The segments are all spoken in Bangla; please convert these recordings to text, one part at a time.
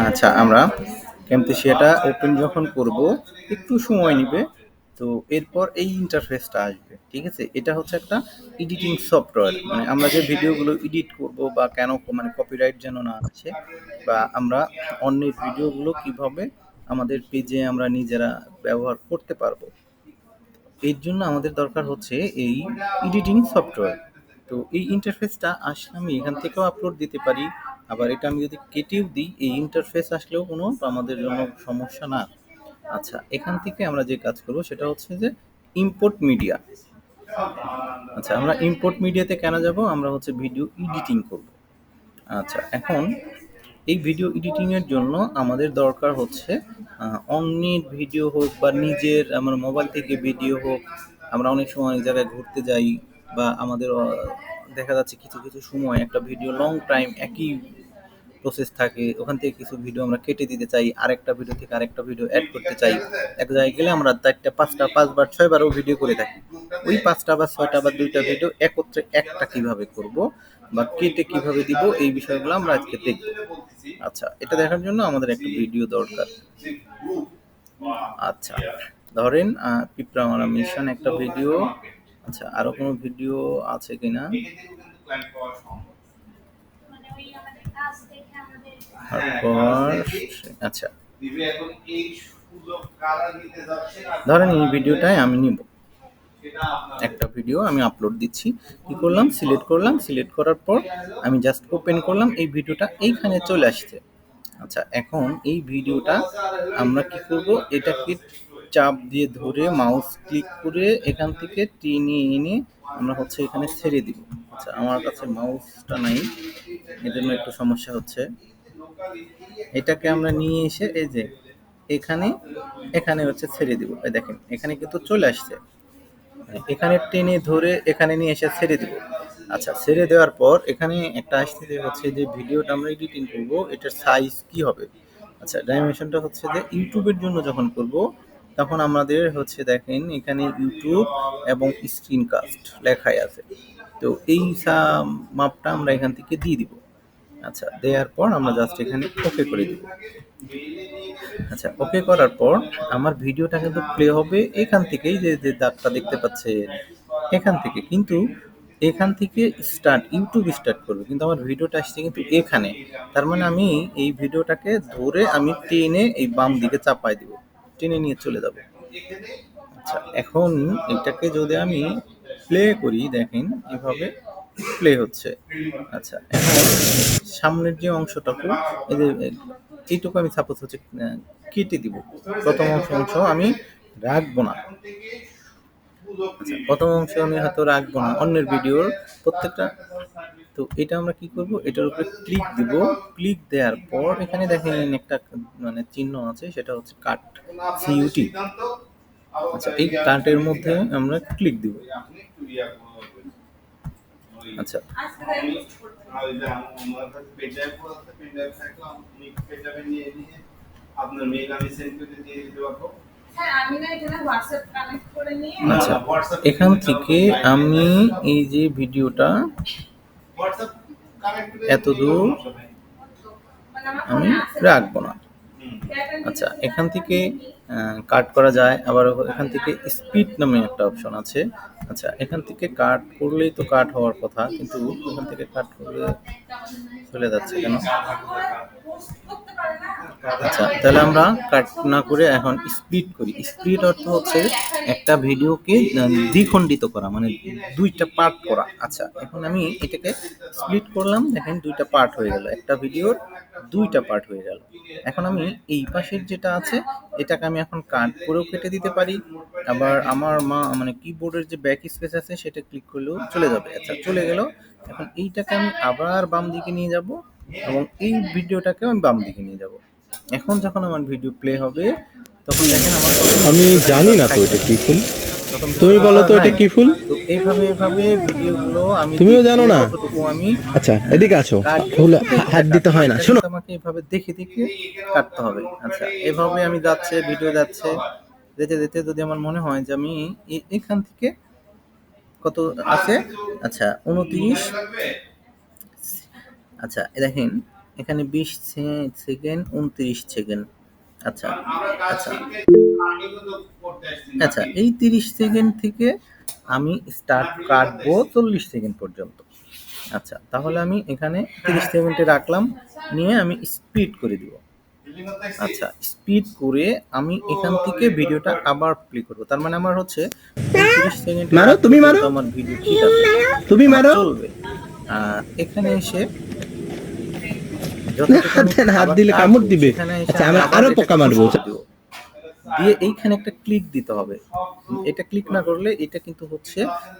আচ্ছা, আমরা ক্যামথেসিয়াটা ওপেন যখন করব একটু সময় নিবে। তো এরপর এই ইন্টারফেসটা আসবে, ঠিক আছে? এটা হচ্ছে একটা এডিটিং সফটওয়্যার, মানে আমরা যে ভিডিওগুলো এডিট করব বা কেন মানে কপিরাইট যেন না আসে, বা আমরা অন্যের ভিডিওগুলো কিভাবে আমাদের পেজে আমরা নিজেরা ব্যবহার করতে পারবো, এর জন্য আমাদের দরকার হচ্ছে এই এডিটিং সফটওয়্যার। তো এই ইন্টারফেসটা আসলে আমি এখান থেকেও আপলোড দিতে পারি, আবার এটা আমি যদি কেটেও দিই এই ইন্টারফেস আসলেও কোনো আমাদের জন্য সমস্যা না। আচ্ছা, এখান থেকে আমরা যে কাজ করব সেটা হচ্ছে যে ইম্পোর্ট মিডিয়া। আচ্ছা, আমরা ইম্পোর্ট মিডিয়াতে কেন যাব? আমরা হচ্ছে ভিডিও এডিটিং করব। আচ্ছা, এখন এই ভিডিও এডিটিং এর জন্য আমাদের দরকার হচ্ছে অন্যের ভিডিও হোক বা নিজের আমার মোবাইল থেকে ভিডিও হোক। আমরা অনেক সময় অনেক জায়গায় ঘুরতে যাই, বা আমাদের দেখা যাচ্ছে কিছু কিছু সময় একটা ভিডিও লং টাইম একই প্রসেস থাকে, ওখান থেকে কিছু ভিডিও আমরা কেটে দিতে চাই, আরেকটা ভিডিও থেকে আরেকটা ভিডিও অ্যাড করতে চাই। এক জায়গায় গেলে আমরা 4টা 5টা 5বার 6বারও ভিডিও করে থাকি। ওই 5টা বা 6টা বা 2টা ভিডিও একত্রে একটা কিভাবে করব বা কেটে কিভাবে দিব, এই বিষয়গুলো আমরা আজকে দেখব। আচ্ছা, এটা দেখার জন্য আমাদের একটা ভিডিও দরকার। আচ্ছা, ধরেন পিঁপড়া মারা মিশন একটা ভিডিও। আচ্ছা, আরো কোনো ভিডিও আছে কিনা? তারপর আচ্ছা, ধরেন এই ভিডিওটাই আমি নিব, একটা ভিডিও আমি আপলোড দিচ্ছি। কি করলাম? সিলেক্ট করলাম, সিলেক্ট করার পর আমি জাস্ট ওপেন করলাম, এই ভিডিওটা এইখানে চলে আসছে। আচ্ছা, এখন এই ভিডিওটা আমরা কি করব? এটাকে চাপ দিয়ে ধরে মাউস ক্লিক করে এখান থেকে টেনে এনে আমরা হচ্ছে এখানে ছেড়ে দিব। আচ্ছা, আমার কাছে মাউসটা নাই, এজন্য একটু সমস্যা হচ্ছে। এটাকে আমরা নিয়ে এসে এই যে এখানে এখানে হচ্ছে ছেড়ে দিব। এই দেখেন এখানে কিন্তু চলে আসছে। এখানে টেনে ধরে এখানে নিয়ে এসে ছেড়ে দিব। আচ্ছা, ছেড়ে দেওয়ার পর এখানে একটা আসছে যে হচ্ছে যে ভিডিওটা আমরা এডিটিং করব, এটার সাইজ কি হবে? আচ্ছা, ডাইমেনশনটা হচ্ছে যে ইউটিউবের জন্য যখন করব তখন আমাদের হচ্ছে দেখেন এখানে ইউটিউব এবং স্ক্রিনকাস্ট লেখাই আছে। তো এই মাপটা আমরা এখান থেকে দিয়ে দিব। আচ্ছা, দেওয়ার পর আমরা জাস্ট এখানে ওকে করে দিব। আচ্ছা, ওকে করার পর আমার ভিডিওটা কিন্তু প্লে হবে এখান থেকেই, যে যে দাগটা দেখতে পাচ্ছেন এখান থেকে, কিন্তু এখান থেকে স্টার্ট ইউটিউব স্টার্ট করবে, কিন্তু আমার ভিডিওটা আসছে কিন্তু এখানে। তার মানে আমি এই ভিডিওটাকে ধরে আমি টেনে এই বাম দিকে চাপাই দিব, টেনে নিয়ে চলে যাব। আচ্ছা, এখন এটাকে যদি আমি প্লে করি, দেখেন এভাবে প্লে হচ্ছে। আচ্ছা, এখন সামনের যে অংশটুকু, এই যে এইটুকু আমি সাপোজ হচ্ছে কেটে দিব। প্রথম অংশ আমি রাখবো না। আচ্ছা, প্রথম অংশ আমি হয়তো রাখবো না, অন্যের ভিডিওর প্রত্যেকটা। তো এটা আমরা কি করব? এটার উপরে ক্লিক দিব। ক্লিক দেওয়ার পর এখানে দেখেন একটা মানে চিহ্ন আছে, সেটা হচ্ছে কাট, সিইউটি। আচ্ছা, এই কার্টের মধ্যে আমরা ক্লিক দিব। আচ্ছা, আচ্ছা, এখান থেকে আমি এই যে ভিডিওটা এত দূর আমি রাখবো না। আচ্ছা, এখান থেকে কাট করা যায়, আবার এখান থেকে স্পিড নামে একটা অপশন আছে। আচ্ছা, এখান থেকে কাট করলেই তো কাট হওয়ার কথা, কিন্তু এখান থেকে কাট করলে চলে যাচ্ছে কেন? আচ্ছা, তাহলে আমরা কাট না করে এখন স্প্লিট করি। স্প্লিট অর্থ হচ্ছে একটা ভিডিওকে দ্বিখণ্ডিত করা, মানে দুইটা পার্ট করা। আচ্ছা, এখন আমি এটাকে স্প্লিট করলাম, দেখেন দুইটা পার্ট হয়ে গেল, একটা ভিডিওর দুইটা পার্ট হয়ে গেল। এখন আমি এই পাশের যেটা আছে এটাকে আমি এখন কাট করেও কেটে দিতে পারি, আবার আমার মানে কিবোর্ডের যে ব্যাক স্পেস আছে সেটা ক্লিক করলেও চলে যাবে। আচ্ছা, চলে গেল। এখন এইটাকে আমি আবার বাম দিকে নিয়ে যাব এবং এই ভিডিওটাকেও আমি বাম দিকে নিয়ে যাব। এখন যখন আমার ভিডিও প্লে হবে তখন দেখেন আমার আমি জানি না তো এটা কি ফুল। তুমি বলো তো এটা কি ফুল। তো এইভাবে ভিডিওগুলো আমি তুমিও দেখবো জানো না? যতটুকু আমি আচ্ছা, এদিকে আসো। কাটবো, ফুল শুধু এটা হাত দিতে কাটবো, হয় না, এটা শোনো। কিন্তু আমাকে এইভাবে দেখে দেখে কাটতে হবে। আচ্ছা, এভাবে আমি যাচ্ছে ভিডিও যাচ্ছে, যেতে যেতে যদি আমার মনে হয় যে আমি এখান থেকে কত আছে, আচ্ছা 29, আচ্ছা দেখেন এখানে 20 সেকেন্ড 29 সেকেন্ড। আচ্ছা আচ্ছা আচ্ছা, এই 30 সেকেন্ড থেকে আমি স্টার্ট কাটবো 40 সেকেন্ড পর্যন্ত। আচ্ছা, তাহলে আমি এখানে 30 সেকেন্ডে রাখলাম, নিয়ে আমি স্পিড করে দিব। আচ্ছা, স্পিড করে আমি এখান থেকে ভিডিওটা আবার প্লে করব। তার মানে আমার হচ্ছে 35 সেকেন্ডের মারো, আগ তুমি পর্যন্ত মারো, আমার ভিডিও ঠিক আছে, তুমি আমার মারো। চলবে। এখানে এসে যতটুকু আমি দেন, হাত আবার দিলে কামড় কাটবো, দিবে। সেখানে এসে আচ্ছা, আমি আমরা আবার আরো এটাকে পোকা পুশ মারবো। করে দেব। দিয়ে এইখানে একটা ক্লিক দিতে হবে। এটা ক্লিক না করলে এটা কিন্তু হচ্ছে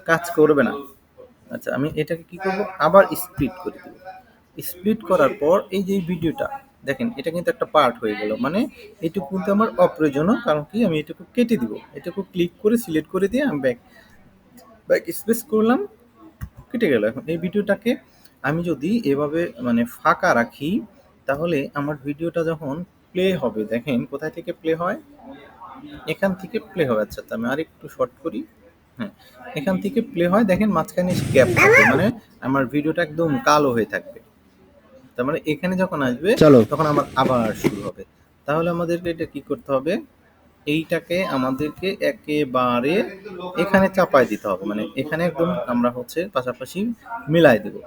কাজ করবে না। আচ্ছা, আমি এটাকে কি করব, আবার স্প্লিট করে দেব। স্প্লিট করার পর এই যে ভিডিওটা দেখেন, এটা কিন্তু একটা পার্ট হয়ে গেল, মানে এটুকু কিন্তু আমার অপ্রয়োজনীয়, কারণ কি আমি এটুকু কেটে দিব। এটুকু ক্লিক করে সিলেক্ট করে দিয়ে আমি ব্যাক ব্যাক স্পেস করলাম, কেটে গেল। এখন এই ভিডিওটাকে আমি যদি এভাবে মানে ফাঁকা রাখি, তাহলে আমার ভিডিওটা যখন প্লে হবে, দেখেন কোথায় থেকে প্লে হয়, এখান থেকে প্লে হবে। আচ্ছা, আমি আর একটু শর্ট করি। হ্যাঁ, এখান থেকে প্লে হয়, দেখেন মাঝখানে গ্যাপ থাকবে, মানে আমার ভিডিওটা একদম কালো হয়ে থাকবে। তার মানে এখানে যখন আসবে চলো। তখন আমার আবার শুরু হবে। তাহলে আমাদেরকে এটা কি করতে হবে, এইটাকে আমাদেরকে একেবারে এখানে চাপায় দিতে হবে, মানে এখানে একদম আমরা হচ্ছে পাশাপাশি মিলাই দেব।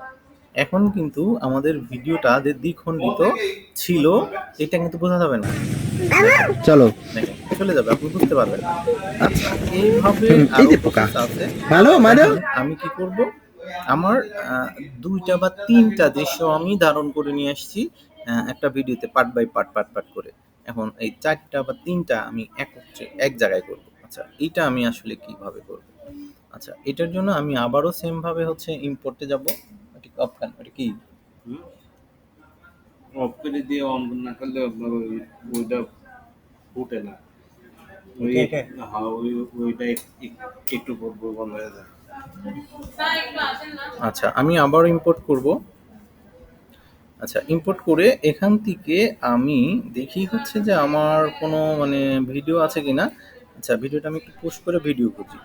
এখন কিন্তু আমাদের ভিডিওটা যে দ্বিখণ্ডিত ছিল, এটা কিন্তু বোঝা যাবে না। চলো। দেখেন চলে যাবে, আপনি বুঝতে পারবেন না। আচ্ছা, এইভাবে এই আরো যে পোকা। প্রসেস আছে। মারো, মারো। দেখেন আমি কি করব, আমার 2টা বা 3টা দৃশ্য আমি ধারণ করে নিয়ে আসছি একটা ভিডিওতে, part by part part part করে। এখন এই 4টা বা 3টা আমি এক জায়গায় করব। আচ্ছা, এইটা আমি আসলে কিভাবে করব? আচ্ছা, এটার জন্য আমি আবারও সেম ভাবে হচ্ছে ইম্পোর্টে যাব। ওটা অপশন, ওটা কি অফ করে দিয়ে অন না করলে আপনার ওইটা ফুটে না। ওই হ্যাঁ, ওইটা একটু পর পর বন্ধ হয়ে যায়। আচ্ছা, আমি আবার ইম্পোর্ট করব। আচ্ছা, ইম্পোর্ট করে এখান থেকে আমি দেখি হচ্ছে যে আমার কোনো মানে ভিডিও আছে কিনা। আচ্ছা, ভিডিওটা আমি একটু পুশ করে ভিডিও খুঁজি।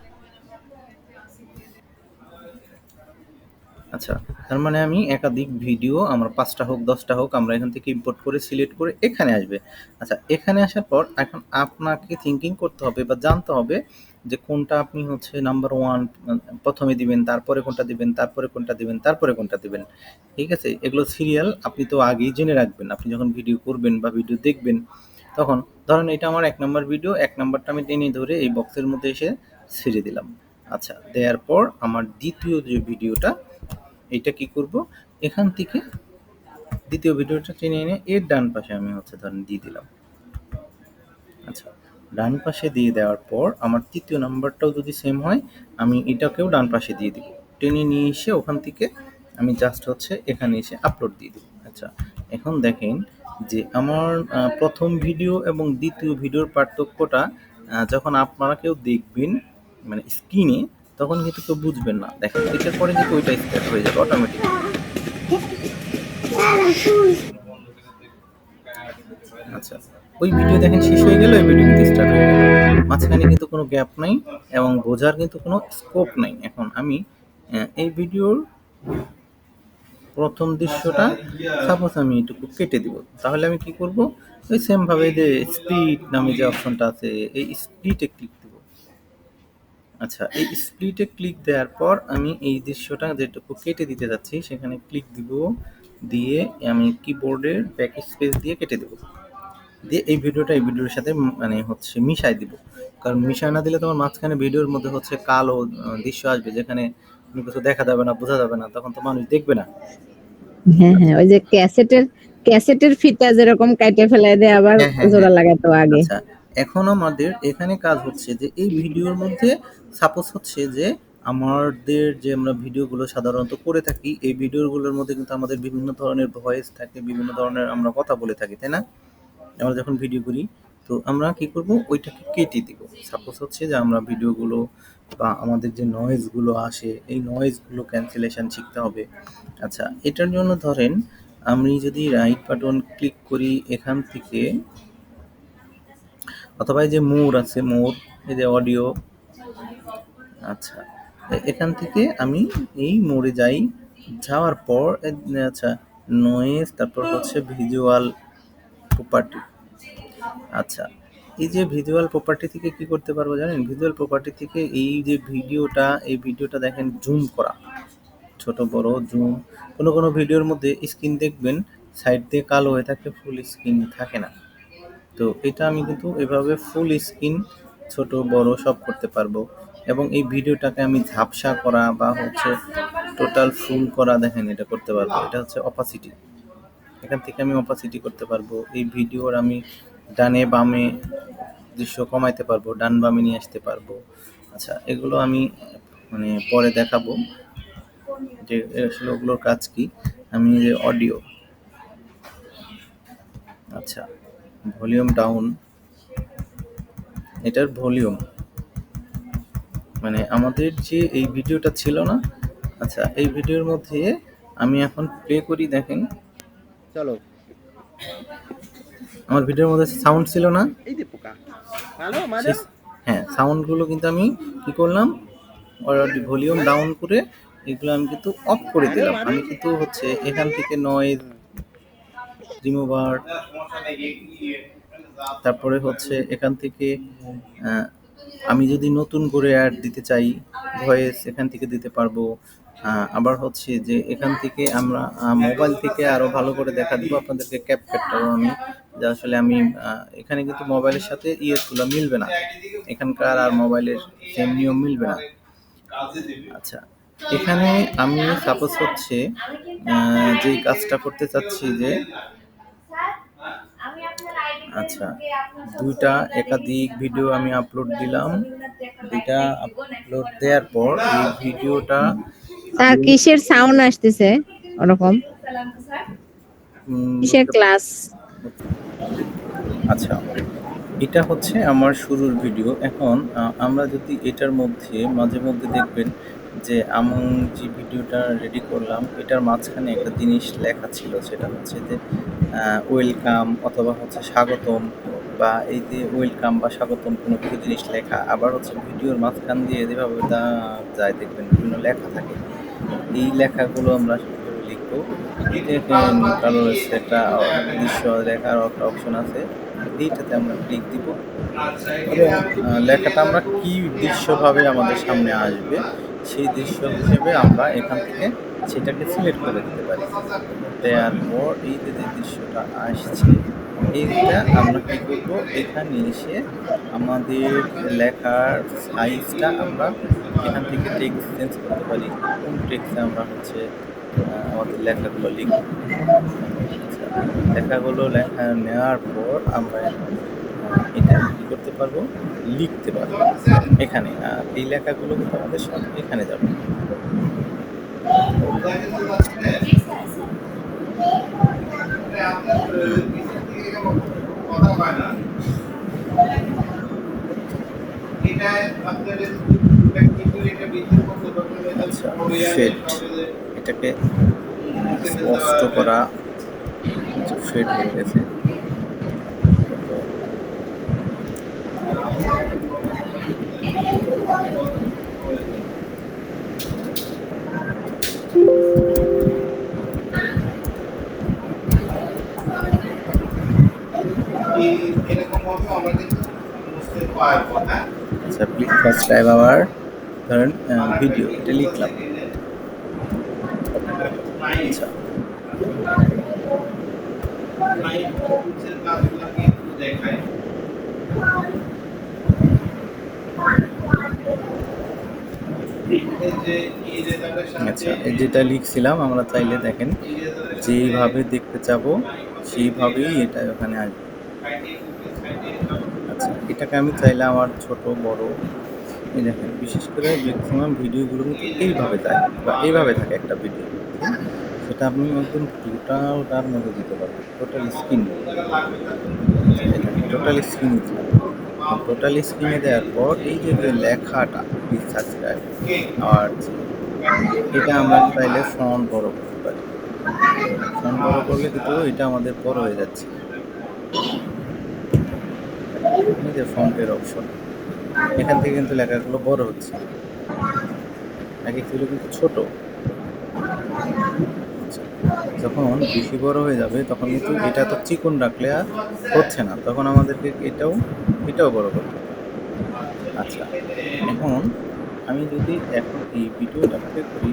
আচ্ছা, তার মানে আমি একাধিক ভিডিও আমার 5টা হোক 10টা হোক, আমরা এখান থেকে ইম্পোর্ট করে সিলেক্ট করে এখানে আসবে। আচ্ছা, এখানে আসার পর এখন আপনাকে থিঙ্কিং করতে হবে বা জানতে হবে যে কোনটা আপনি হচ্ছে নাম্বার 1 প্রথমে দিবেন, তারপরে কোনটা দিবেন, তারপরে কোনটা দিবেন, তারপরে কোনটা দিবেন। ঠিক আছে? এগুলো সিরিয়াল আপনি তো আগেই জেনে রাখবেন। আপনি যখন ভিডিও করবেন বা ভিডিও দেখবেন, তখন ধরেন এটা আমার 1 নাম্বার ভিডিও, 1 নাম্বারটা আমি টেনে ধরে এই বক্সের মধ্যে এসে ছেড়ে দিলাম। আচ্ছা, দেওয়ার পর আমার দ্বিতীয় যে ভিডিওটা, এইটা কি করব, এখান থেকে দ্বিতীয় ভিডিওটা টেনে এনে এর ডান পাশে আমি হচ্ছে ধরেন দিয়ে দিলাম। আচ্ছা, ডান পাশে দিয়ে দেওয়ার পর আমার তৃতীয় নাম্বারটাও যদি সেম হয়, আমি এটাকেও ডান পাশে দিয়ে দিব। টেনে নিয়ে এসে ওখান থেকে আমি জাস্ট হচ্ছে এখানে এসে আপলোড দিয়ে দেব। আচ্ছা, এখন দেখেন যে আমার প্রথম ভিডিও এবং দ্বিতীয় ভিডিওর পার্থক্যটা যখন আপনারা কেউ দেখবেন মানে স্ক্রিনে, তখন কিন্তু কেউ বুঝবেন না। দেখেন এটার পরে কিন্তু ওইটা স্টার্ট হয়ে যাবে অটোমেটিক। আচ্ছা, ওই ভিডিও দেখেন শেষ হয়ে গেল, ওই ভিডিও কিন্তু স্টার্ট হয়ে গেল। মাঝখানে কিন্তু কোনো গ্যাপ নাই এবং বোঝার কিন্তু কোনো স্কোপ নাই। এখন আমি এই ভিডিওর প্রথম দৃশ্যটা সাপোজ আমি এটুকু কেটে দিব, তাহলে আমি কি করব, ওই সেম ভাবে যে স্প্লিট নামে যে অপশনটা আছে, এই স্প্লিটে ক্লিক দেব। আচ্ছা, এই স্প্লিটে ক্লিক দেওয়ার পর আমি এই দৃশ্যটা যেটুকু কেটে দিতে যাচ্ছি সেখানে ক্লিক দিব, দিয়ে আমি কিবোর্ডের ব্যাক স্পেস দিয়ে কেটে দেব। দিয়ে এই ভিডিওটা এই ভিডিওর সাথে মানে হচ্ছে মিশাই দিব। কারণ মিশাই না দিলে তোমার মাঝখানে ভিডিওর মধ্যে হচ্ছে কালো দৃশ্য আসবে, যেখানে কোনো কিছু দেখা যাবে না, বোঝা যাবে না, তখন তো মানুষ দেখবে না। হ্যাঁ হ্যাঁ, ওই যে ক্যাসেটের ফিতা যেরকম কাইটে ফেলাই দেয় আবার হ্যাঁ হ্যাঁ হ্যাঁ। জোড়া লাগাতো আগে। আচ্ছা, এখন আমাদের এখানে কাজ হচ্ছে যে এই ভিডিওর মধ্যে সাপোজ হচ্ছে যে আমাদের যে আমরা ভিডিওগুলো সাধারণত করে থাকি, এই ভিডিওগুলোর মধ্যে কিন্তু আমাদের বিভিন্ন ধরনের ভয়েস থাকে, বিভিন্ন ধরনের আমরা কথা বলে থাকি, তাই না? আমরা যখন ভিডিও করি, তো আমরা কি করব, ওইটাকে কেটে দিব। সাপোজ হচ্ছে যে আমরা ভিডিওগুলো বা আমাদের যে নয়েজগুলো আসে, এই নয়েজগুলো ক্যান্সেলেশন শিখতে হবে। আচ্ছা, এটার জন্য ধরেন আমি যদি রাইট বাটন ক্লিক করি এখান থেকে, অথবা এই যে মোর আছে, মোর, এই যে অডিও। আচ্ছা, এখান থেকে আমি এই মোড়ে যাই, যাওয়ার পর আচ্ছা নয়েজ, তারপর হচ্ছে ভিজুয়াল প্রপার্টি। আচ্ছা, এই যে ভিজুয়াল প্রপার্টি থেকে কি করতে পারবো জানেন? ভিজুয়াল প্রপার্টি থেকে এই যে ভিডিওটা দেখেন জুম করা, ছোট বড় জুম। কোনো ভিডিওর মধ্যে স্ক্রিন দেখবেন সাইড দিয়ে কালো হয়ে থাকে, ফুল স্ক্রিন থাকে না। তো এটা আমি কিন্তু এভাবে ফুল স্ক্রিন ছোট বড় সব করতে পারবো। এবং এই ভিডিওটাকে আমি ঝাপসা করা বা হচ্ছে টোটাল ফুল করা, দেখেন এটা করতে পারবো। এটা হচ্ছে অপাসিটি, এখান থেকে আমি অপাসিটি করতে পারবো। এই ভিডিওর আমি ডানে বামে দৃশ্য কমাইতে পারবো, ডান বামে নিয়ে আসতে পারবো। আচ্ছা, এগুলো আমি মানে পরে দেখাবো যে আসলে ওগুলোর কাজ কি। আমি যে অডিও, আচ্ছা ভলিউম ডাউন, এটার ভলিউম মানে আমাদের যে এই ভিডিওটা ছিল না, আচ্ছা এই ভিডিওর মধ্যে আমি এখন প্লে করি, দেখেন চলো আমার ভিডিওর মধ্যে সাউন্ড ছিল না, এই যে পোকা ভালো মানে হ্যাঁ সাউন্ডগুলো কিন্তু আমি কি করলাম, ভলিউম ডাউন করে এগুলো আমি কিন্তু অফ করে দিলাম। আমি কিন্তু হচ্ছে এখান থেকে নয়েজ রিমুভার, তারপরে হচ্ছে এখান থেকে আমি যদি নতুন করে অ্যাড দিতে চাই ভয়েস এখান থেকে দিতে পারবো। আবার হচ্ছে যে এখান থেকে আমরা মোবাইল থেকে আরো ভালো করে দেখা দিব আপনাদেরকে, ক্যাপকাটটাও আমি যে আসলে আমি এখানে কিন্তু মোবাইলের সাথে ইয়েগুলো মিলবে না, এখানকার আর মোবাইলের সেম নিয়ম মিলবে না। আচ্ছা, এখানে আমি সাপোজ হচ্ছে যেই কাজটা করতে চাচ্ছি যে আচ্ছা দুইটা একাধিক ভিডিও আমি আপলোড দিলাম, দুইটা আপলোড দেওয়ার পর এই ভিডিওটা স্যার কিসের সাউন্ড আসতেছে ওরকম? কিসের ক্লাস? আচ্ছা এটা হচ্ছে আমার শুরুর ভিডিও। এখন আমরা যদি এটার মধ্যে মাঝে মধ্যে দেখবেন যে আমি যে ভিডিওটা রেডি করলাম এটার মাঝখানে একটা জিনিস লেখা ছিল, সেটা হচ্ছে যে ওয়েলকাম অথবা হচ্ছে স্বাগতম, বা এই যে ওয়েলকাম বা স্বাগতম কোনো কিছু জিনিস লেখা। আবার হচ্ছে ভিডিওর মাঝখান দিয়ে যেভাবে যায় দেখবেন বিভিন্ন লেখা থাকে, এই লেখাগুলো আমরা কীভাবে লিখবো। দেখেন কারো একটা দৃশ্য লেখার একটা অপশন আছে, এইটাতে আমরা ক্লিক দিব এবং লেখাটা আমরা কি দৃশ্যভাবে আমাদের সামনে আসবে সেই দৃশ্য হিসেবে আমরা এখান থেকে সেটাকে সিলেক্ট করে দিতে পারি। দেওয়ার পর এই যে দৃশ্যটা আসছে এইটা আমরা কী করবো, এখানে এসে আমাদের লেখার সাইজটা আমরা এখান থেকে টেক্সট চেঞ্জ করতে পারি, কোন টেক্সটে আমরা হচ্ছে আমাদের লেখাগুলো লিখব। আচ্ছা, লেখাগুলো লেখা নেওয়ার পর আমরা এখন এটা কী করতে পারবো, লিখতে পারবো এখানে। আর এই লেখাগুলো কিন্তু আমাদের সব এখানে যাবে। আচ্ছা ফেড, এটাকে স্পষ্ট করা, ফেড হয়ে গেছে। আচ্ছা প্লিজ সাবস্ক্রাইব আওয়ার ধরেন ভিডিও, এটা লিখলাম। আচ্ছা আচ্ছা এই যেটা লিখছিলাম আমরা চাইলে দেখেন যেইভাবে দেখতে চাবো সেইভাবেই এটা ওখানে আসবে। আচ্ছা এটাকে আমি চাইলে আমার ছোট বড়, এই দেখেন বিশেষ করে ম্যাক্সিমাম ভিডিওগুলো কিন্তু এইভাবে যায় বা এইভাবে থাকে একটা ভিডিও, সেটা আপনি একদম টোটালটার মধ্যে দিতে পারবেন, টোটাল স্ক্রিন, টোটাল স্ক্রিন দিলাম। টোটাল স্ক্রিনে দেওয়ার পর এই যে লেখাটা প্লিজ সাবস্ক্রাইব আর এটা আমরা চাইলে ফন্ট বড় করতে পারি। ফন্ট বড় করলে কিন্তু এটা আমাদের বড় হয়ে যাচ্ছে, এই যে ফন্টের অপশন, এখান থেকে কিন্তু লেখাগুলো বড় হচ্ছে, আগে ছিল কিন্তু ছোট। আচ্ছা যখন বেশি বড় হয়ে যাবে তখন কিন্তু এটা তো চিকন রাখলে আর হচ্ছে না, তখন আমাদেরকে এটাও বড় করতে হবে। আচ্ছা, এখন আমি যদি এখন এই ভিডিওটা প্লে করি,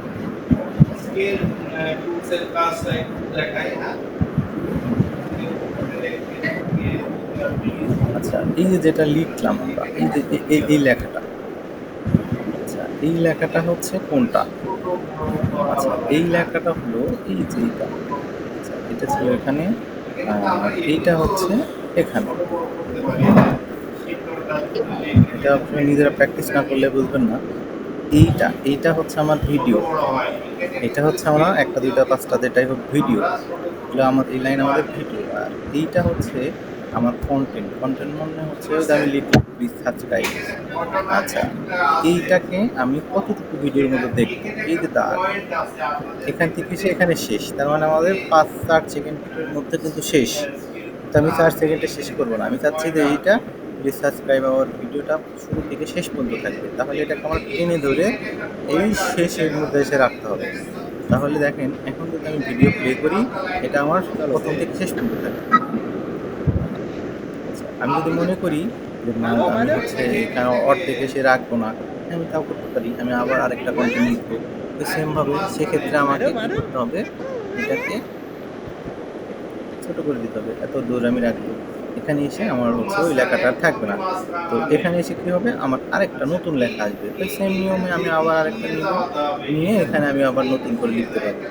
আচ্ছা এই যে যেটা লিখলাম আমরা, এই যে এই লেখাটা, আচ্ছা এই লেখাটা হচ্ছে কোনটা? আচ্ছা এই লেখাটা হলো এই যে এটা, আচ্ছা এটা ছিল এখানে, এইটা হচ্ছে এখানে। এটা আপনি নিজেরা প্র্যাকটিস না করলে বুঝবেন না। এইটা হচ্ছে আমার ভিডিও, এটা হচ্ছে আমরা 1 2 3 4 যেটাই হোক ভিডিও, এগুলো আমার এই লাইন আমাদের ভিডিও। আর এইটা হচ্ছে আমার কন্টেন্ট মানে হচ্ছে যে আমি লিখলাম প্লিজ সাবস্ক্রাইব। আচ্ছা এইটাকে আমি কতটুকু ভিডিওর মধ্যে দেখব, এই যে তার এখান থেকে সে এখানে শেষ, তার মানে আমাদের 5-4 সেকেন্ডের মধ্যে কিন্তু শেষ। তো আমি 4 সেকেন্ডে শেষ করবো না, আমি চাচ্ছি যে এইটা প্লিজ সাবস্ক্রাইব আমার ভিডিওটা শুরু থেকে শেষ পর্যন্ত থাকবে, তাহলে এটাকে আমার টেনে ধরে এই শেষের মধ্যে এসে রাখতে হবে। তাহলে দেখেন এখন যদি আমি ভিডিও প্লে করি, এটা আমার প্রথম থেকে শেষ পর্যন্ত থাকবে। আচ্ছা আমি যদি মনে করি যে না আমি হচ্ছে এখানে অর্ধেক এসে রাখবো না, আমি তাও করতে পারি, আমি আবার আরেকটা কন্টেন্ট লিখবো। তো সেমভাবে সেক্ষেত্রে আমাকে কী করতে হবে, এটাকে ছোট করে দিতে হবে, এত দূর আমি রাখবো। এখানে এসে আমার হচ্ছে ওই লেখাটা আর থাকবে না। তো এখানে এসে কী হবে, আমার আরেকটা নতুন লেখা আসবে। তো সেম নিয়মে আমি আবার আরেকটা নিয়ে এখানে আমি আবার নতুন করে লিখতে পারবো।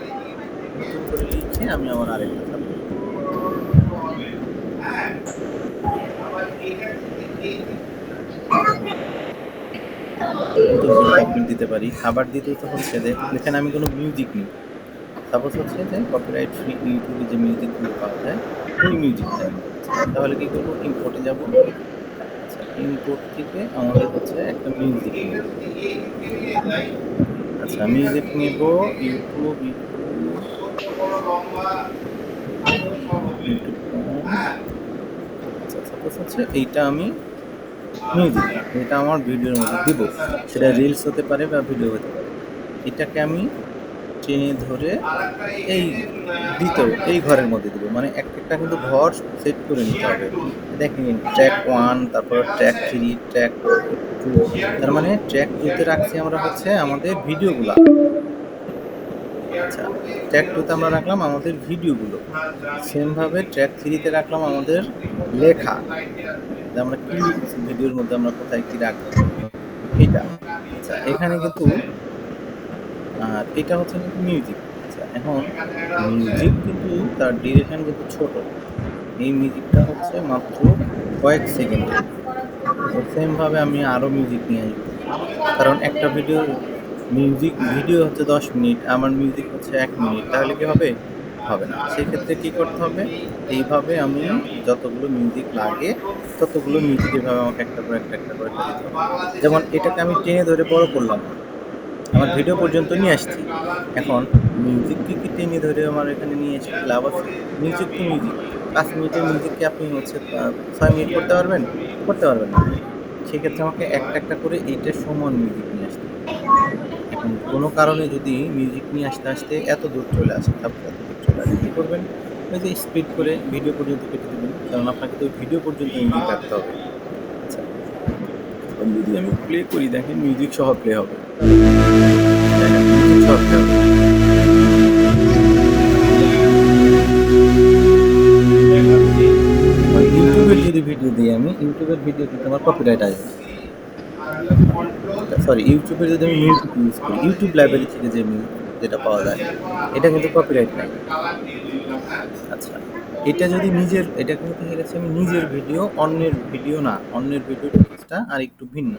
নতুন করে লিখে আমি আবার আরেকটা ছাপবো। নতুন করে কপিরাইট দিতে পারি। আবার দ্বিতীয়ত হচ্ছে যে এখানে আমি কোনো মিউজিক নিই, সাপোজ হচ্ছে যে কপিরাইট ফ্রি ইউটিউবে যে মিউজিকগুলো পাওয়া যায় ওই মিউজিকটা, তাহলে কী করবো, ইম্পোর্টে যাবো। আচ্ছা ইম্পোর্ট থেকে আমাদের হচ্ছে একটা মিউজিক নেব। আচ্ছা মিউজিক নেব ইউটিউব, আচ্ছা সাপোজ হচ্ছে এইটা আমি মিউজিক, এটা আমার ভিডিওর মধ্যে দিব, সেটা রিলস হতে পারে বা ভিডিও হতে পারে। এটাকে আমি টেনে ধরে এই এই ঘরের মধ্যে দিব, মানে একটা কিন্তু ঘর সেট করে নিতে হবে। দেখেন ট্র্যাক 1, তারপর ট্র্যাক 3, ট্র্যাক 2, তার মানে ট্র্যাক 2-তে রাখছি আমরা হচ্ছে আমাদের ভিডিওগুলো। আচ্ছা ট্র্যাক 2-তে আমরা রাখলাম আমাদের ভিডিওগুলো, সেমভাবে ট্র্যাক 3-তে রাখলাম আমাদের লেখা, যে আমরা কি লিখছি ভিডিওর মধ্যে, আমরা কোথায় কি রাখবো এটা। আচ্ছা এখানে কিন্তু আর এটা হচ্ছে কিন্তু মিউজিক। আচ্ছা এখন মিউজিক কিন্তু তার ডিউরেশন কিন্তু ছোট, এই মিউজিকটা হচ্ছে মাত্র কয়েক সেকেন্ডের। তো সেমভাবে আমি আরও মিউজিক নিয়ে আসবো, কারণ একটা ভিডিও হচ্ছে 10 মিনিট, আমার মিউজিক হচ্ছে 1 মিনিট, তাহলে কি হবে? হবে না। সেক্ষেত্রে কী করতে হবে, এইভাবে আমি যতগুলো মিউজিক লাগে ততগুলো মিউজিক এভাবে আমাকে একটা করে দিতে হবে। যেমন এটাকে আমি টেনে ধরে বড় করলাম, আমার ভিডিও পর্যন্ত নিয়ে আসছি। এখন মিউজিককে কি টেনে ধরে আমার এখানে নিয়ে এসে লাভ আছে? মিউজিক তো মিউজিক, 5 মিনিটের মিউজিককে আপনি হচ্ছে 6 মিনিট করতে পারবেন? করতে পারবেন না। সেক্ষেত্রে আমাকে একটা করে এইটার সমান মিউজিক নিয়ে আসতে হবে। এখন কোনো কারণে যদি মিউজিক নিয়ে আসতে এত দূর চলে আসে, তারপর এত দূর চলে আসে কী করবেন? ওই যে স্পিড করে ভিডিও পর্যন্ত কেটে দেবেন, কারণ আপনাকে তো ভিডিও পর্যন্ত মিউজিক রাখতে হবে। আচ্ছা এখন যদি আমি প্লে করি, দেখেন মিউজিক সহ প্লে হবে। দেখেন মিউজিক সহ প্লে হবে। ইউটিউবের যদি ভিডিও দিই আমি, ইউটিউবের ভিডিও কিন্তু আমার কপিরাইট আসবে। সরি ইউটিউবে যদি আমি মিউজিক ইউজ করি, ইউটিউব লাইব্রেরি থেকে যে যেটা পাওয়া যায়, এটা কিন্তু কপিরাইট নাই। আচ্ছা এটা যদি এটা কিন্তু হয়ে গেছে আমি নিজের ভিডিও, অন্যের ভিডিও না, অন্যের ভিডিও টেক্সটটা আর একটু ভিন্ন।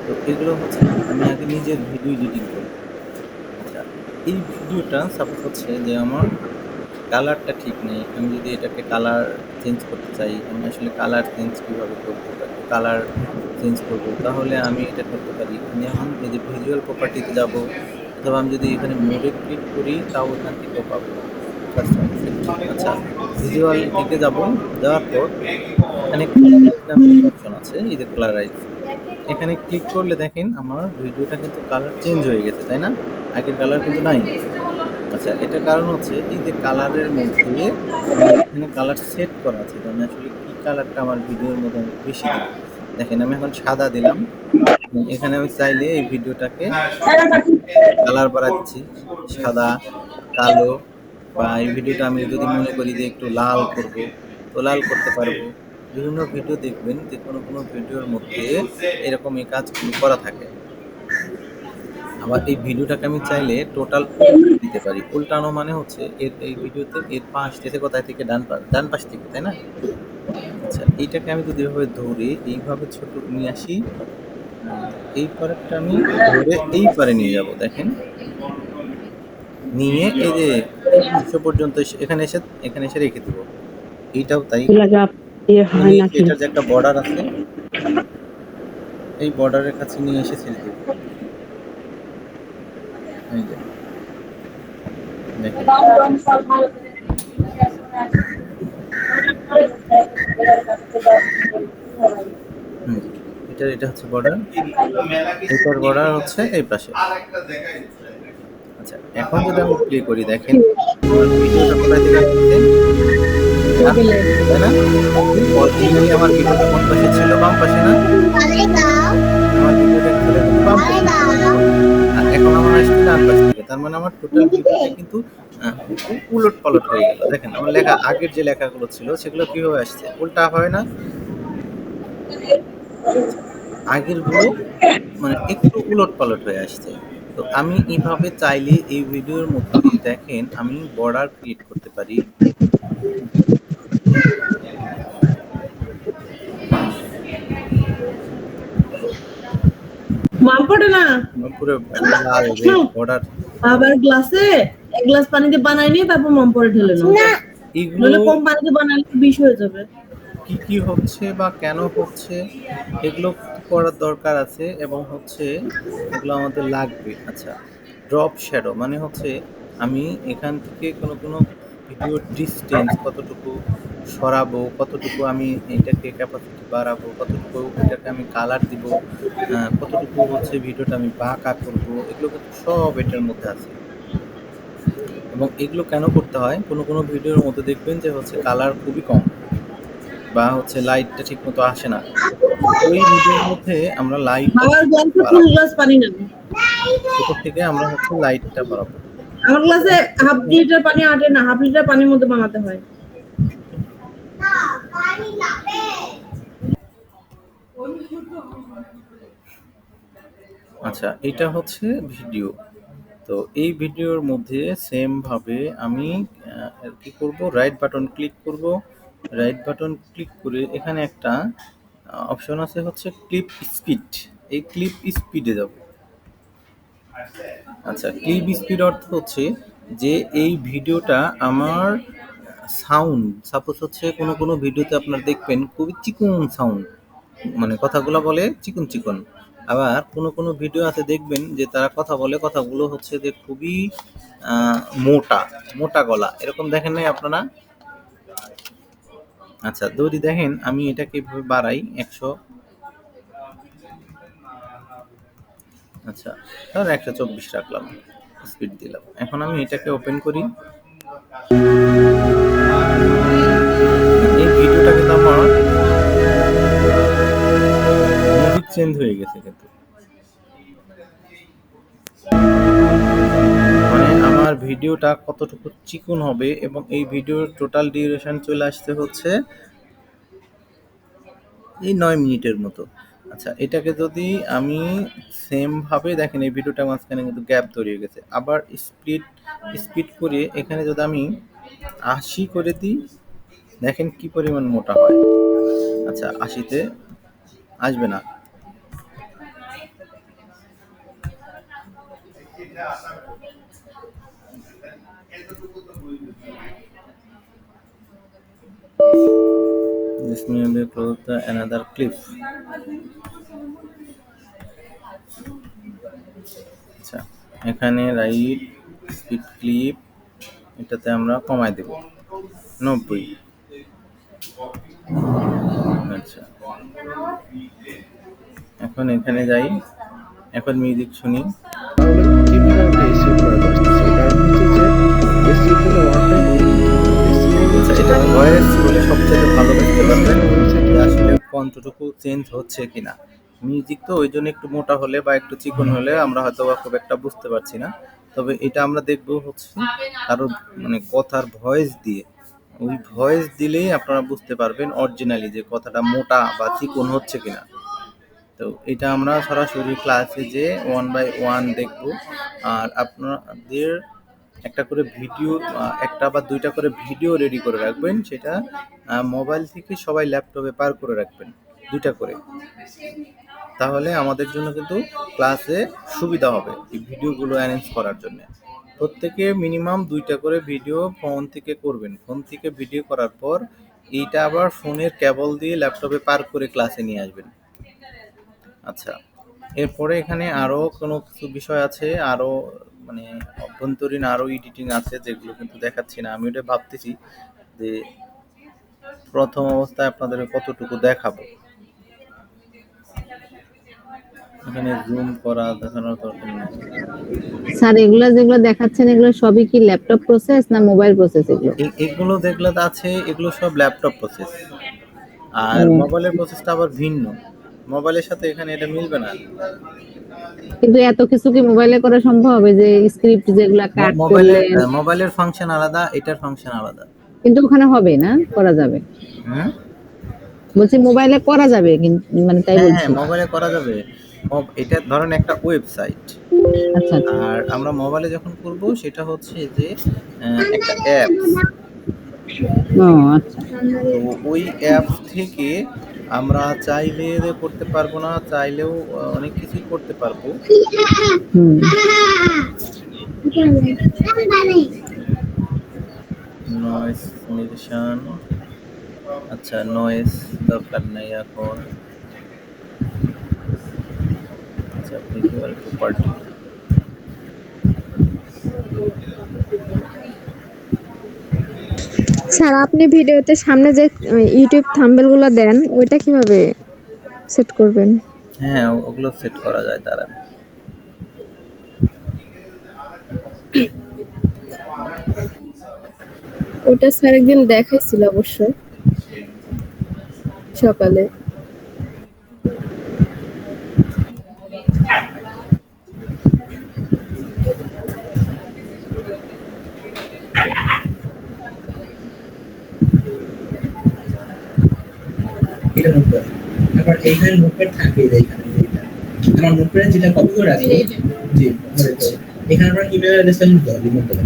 তো এগুলো হচ্ছে আমি আগে নিজের ভিডিও এডিটিং করি। আচ্ছা এই ভিডিওটা সাপোজ হচ্ছে যে আমার কালারটা ঠিক নেই, আমি যদি এটাকে কালার চেঞ্জ করতে চাই, আমি আসলে কালার চেঞ্জ কীভাবে করবো, কালার চেঞ্জ করবো, তাহলে আমি এটা করতে পারি। যেমন এই যে ভিজুয়াল প্রপার্টিতে যাবো, অথবা আমি যদি এখানে মোডে ক্লিক করি তাও এখান থেকেও পাবো। আচ্ছা ভিজুয়াল থেকে যাবো, যাওয়ার পর এখানে অপশন আছে, এই যে কালারাইজ, এখানে ক্লিক করলে দেখেন আমার ভিডিওটা কিন্তু কালার চেঞ্জ হয়ে গেছে, তাই না? আগের কালার কিন্তু নাই। আচ্ছা, এটার কারণ হচ্ছে এই যে কালারের মধ্যে এখানে কালার সেট করা আছে। তো আমি আসলে কি কালারটা আমার ভিডিওর মধ্যে আমি বেশি দিব। দেখেন আমি এখন সাদা দিলাম। এখানে আমি চাইলে এই ভিডিওটাকে কালার বাড়াচ্ছি, সাদা, কালো, বা এই ভিডিওটা আমি যদি মনে করি যে একটু লাল করব, তো লাল করতে পারবো। বিভিন্ন ভিডিও দেখবেন যে কোনো ভিডিওর মধ্যে এরকম এই কাজগুলো করা থাকে। আবার এই ভিডিওটাকে আমি চাইলে টোটাল উল্টে দিতে পারি। উল্টানো মানে হচ্ছে এই ভিডিওতে এর পা আসতেছে কোথায় থেকে? ডান পাশ থেকে, তাই না? আচ্ছা, এইটাকে আমি যদি এভাবে ধরে এইভাবে ছোট নিয়ে আসি, এই পারেরটা আমি ধরে এই পারে নিয়ে যাব। দেখেন, নিয়ে এই যে এই অংশ পর্যন্ত এখানে এসে রেখে দিব। এইটাও তাই। লাগা হয় নিয়ে নাকি? এটার যে একটা বর্ডার আছে, এই বর্ডারের কাছে নিয়ে এসে ছেড়ে দেব। এই যে দেখেন, হুম, এটা হচ্ছে বর্ডার। এটার বর্ডার হচ্ছে এই পাশে। আচ্ছা, এখন যদি আমি প্লে করি, দেখেন আমার ভিডিওটা কোথায় থেকে আসছে? ডান পাশ টেবিলে। থেকে, তাই না? অরিজিনালি আমার ভিডিওটা কোন পাশে ছিল? বাম পাশে না? আমার ভিডিওটা ছিল কিন্তু বাম পাশে ছিল। আর এখন আমার আসছে ডান পাশ থেকে। তার মানে আমার টোটাল ভিডিওটা কিন্তু উলট-পালট হয়ে গেল। দেখেন আমার লেখা, আগের যে লেখাগুলো ছিল সেগুলো কিভাবে আসছে? উল্টা হয় না? আগেরগুলো মানে একটু উলট-পালট হয়ে আসছে। তো আমি এভাবে চাইলে এই ভিডিওর মধ্যে দেখেন আমি বর্ডার ক্রিয়েট করতে পারি। মাম পড়ে না। পুরো একদম লাল রেড বর্ডার। আবার গ্লাসে এক গ্লাস পানিতে বানাই নিয়ে তারপর মাম পড়ে ঢেলে নাও। এগুলো নইলে কম পানিতে বানালে বিষ হয়ে যাবে। কি হচ্ছে বা কেন হচ্ছে, এগুলো করার দরকার আছে এবং হচ্ছে এগুলো আমাদের লাগবে। আচ্ছা, ড্রপ শ্যাডো মানে হচ্ছে আমি এখান থেকে কোনো ভিডিওর ডিস্টেন্স কতটুকু সরাবো, কতটুকু আমি এটাকে ক্যাপাসিটি বাড়াবো, কতটুকু এটাকে আমি কালার দিব, কতটুকু হচ্ছে ভিডিওটা আমি বাঁকা করবো, এগুলো কিন্তু সব এটার মধ্যে আছে। এবং এগুলো কেন করতে হয়? কোনো ভিডিওর মধ্যে দেখবেন যে হচ্ছে কালার খুবই কম বা হচ্ছে লাইটটা ঠিক মতো আসে না। ওই ভিডিওর মধ্যে আমরা লাইটটা আমার গ্লাসে ফুল বাড়াবো। গ্লাস পানি নেন। ছোট থেকে আমরা হচ্ছে লাইটটা বাড়াবো। আমার গ্লাসে হাফ লিটার পানি আটে না, হাফ লিটার পানির মধ্যে বানাতে হয়। আচ্ছা, এটা হচ্ছে ভিডিও। তো এই ভিডিওর মধ্যে সেম ভাবে আমি কি করব? রাইট বাটন ক্লিক করব। রাইট বাটন ক্লিক করে এখানে একটা অপশন আছে হচ্ছে ক্লিপ স্পিড। এই ক্লিপ স্পিডে যাব। আচ্ছা, ক্লিপ স্পিড অর্থ হচ্ছে যে এই ভিডিওটা আমার সাউন্ড, সাপোজ হচ্ছে কোনো ভিডিওতে আপনার দেখবেন খুবই চিকন সাউন্ড, মানে কথাগুলো বলে চিকন চিকন। আবার কোনো ভিডিও আছে দেখবেন যে তারা কথা বলে, কথাগুলো হচ্ছে যে খুবই আহ, মোটা মোটা গলা, এরকম দেখেন নাই আপনারা? আচ্ছা, যদি দেখেন আমি এটাকে এভাবে বাড়াই 100, আচ্ছা ধর 124 রাখলাম, স্পিড দিলাম। এখন আমি এটাকে ওপেন করি। এই ভিডিওটা কিন্তু আমার মিউজিক চেঞ্জ হয়ে গেছে কিন্তু, মানে আমার ভিডিওটা কতটুকু চিকন হবে এবং এই ভিডিওর টোটাল ডিউরেশন চলে আসতে হচ্ছে এই 9 মিনিটের মতো। আচ্ছা, এটাকে যদি আমি সেম ভাবে দেখেন এই ভিডিওটা মাঝখানে কিন্তু গ্যাপ তৈরি হয়ে গেছে। আবার স্পিড করে এখানে যদি আমি 80 করে দিই, দেখেন কি পরিমাণ মোটা হয়। আচ্ছা, 80-তে আসবে না। This may be close the another clip. আচ্ছা, এখানে রাইট স্পিড ক্লিপ এটাতে আমরা কমাই দেব 90। আচ্ছা, এখন এখানে যাই, এখন মিউজিক শুনি। তাহলে টিভি সেভ করা আসতেছে, কারণ হচ্ছে যে এটা ভয়েস হলে সবচেয়ে ভালো বুঝতে পারবেন যে আসলে কণ্ঠটুকু চেঞ্জ হচ্ছে কিনা। মিউজিক তো ওই জন্য একটু মোটা হলে বা একটু চিকন হলে আমরা হয়তো বা খুব একটা বুঝতে পারছি না। তবে এটা আমরা দেখবো হচ্ছে কারোর মানে কথার ভয়েস দিয়ে। ওই ভয়েস দিলেই আপনারা বুঝতে পারবেন অরিজিনালি যে কথাটা মোটা বা চিকন হচ্ছে কিনা। তো এটা আমরা সরাসরি ক্লাসে যে ওয়ান বাই ওয়ান দেখব। আর আপনাদের একটা করে ভিডিও একটা বা দুইটা করে ভিডিও রেডি করে রাখবেন, সেটা মোবাইল থেকে সবাই ল্যাপটপে পার করে রাখবেন দুইটা করে। তাহলে আমাদের জন্য কিন্তু ক্লাসে সুবিধা হবে এই ভিডিওগুলো অ্যারেঞ্জ করার জন্য। প্রত্যেকে মিনিমাম দুইটা করে ভিডিও ফোন থেকে করবেন। ফোন থেকে ভিডিও করার পর এইটা আবার ফোনের কেবল দিয়ে ল্যাপটপে পার করে ক্লাসে নিয়ে আসবেন। আচ্ছা, এরপরে এখানে আরো কোনো কিছু বিষয় আছে, আরো মানে অভ্যন্তরীণ আরো এডিটিং আছে যেগুলো কিন্তু দেখাচ্ছি না। আমি ওটা ভাবতেছি যে প্রথম অবস্থায় আপনাদের কতটুকু দেখাবো। এখানে জুম করা দেখানোর দরকার নেই। স্যার এগুলো যেগুলো দেখাচ্ছেন এগুলো সবই কি ল্যাপটপ প্রসেস না মোবাইল প্রসেস এগুলো? এগুলো যেগুলো আছে এগুলো সব ল্যাপটপ প্রসেস, আর ও, মোবাইলের প্রসেসটা আবার ভিন্ন। মোবাইলের সাথে এখানে এটা মিলবে না। কিন্তু এত কিছু কি মোবাইলে করা সম্ভব? এই যে স্ক্রিপ্ট যেগুলা কাট মোবাইলের করলেন, মোবাইলের ফাংশন আলাদা, এটার ফাংশন আলাদা। কিন্তু ওখানে হবে না, করা যাবে? হুম, বলছি মোবাইলে করা যাবে কিন্তু, মানে তাই হ্যাঁ হ্যাঁ বলছি। মোবাইলে করা যাবে। এটা ধরেন একটা ওয়েবসাইট, আচ্ছা আচ্ছা। আর আমরা মোবাইলে যখন করব সেটা হচ্ছে যে একটা অ্যাপস। ও আচ্ছা। তো ওই অ্যাপস থেকে আমরা চাইলে করতে পারবো না, চাইলেও অনেক কিছুই করতে পারবো। হুম। নয়েজ মিউটেশন, আচ্ছা নয়েজ দরকার নেই এখন। আচ্ছা ভিজুয়াল প্রপার্টি, স্যার আপনি ভিডিওতে সামনে যে ইউটিউব থাম্বনেল গুলো দেন ওইটা কিভাবে সেট করবেন? হ্যাঁ ওগুলো সেট করা যায় তারা। ওটা স্যার একদিন দেখাইছিল অবশ্য সকালে। এটা নোট করে তারপর এইখানে নোটপ্যাড থাকে এইখানে যেটা আমার নোটপ্যাডে যেটা কপি করে রাখি জি এখানে আমরা ইমেল অ্যাড্রেসটা লিখতে হবে রিমুভ করে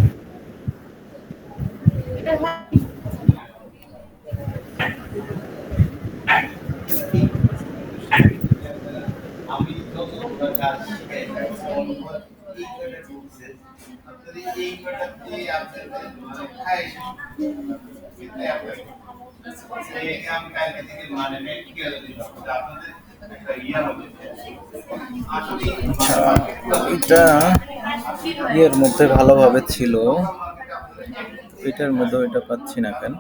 এটা ইয়ের মধ্যে ভালোভাবে ছিল, এটার মধ্যে এটা পাচ্ছি না কেন।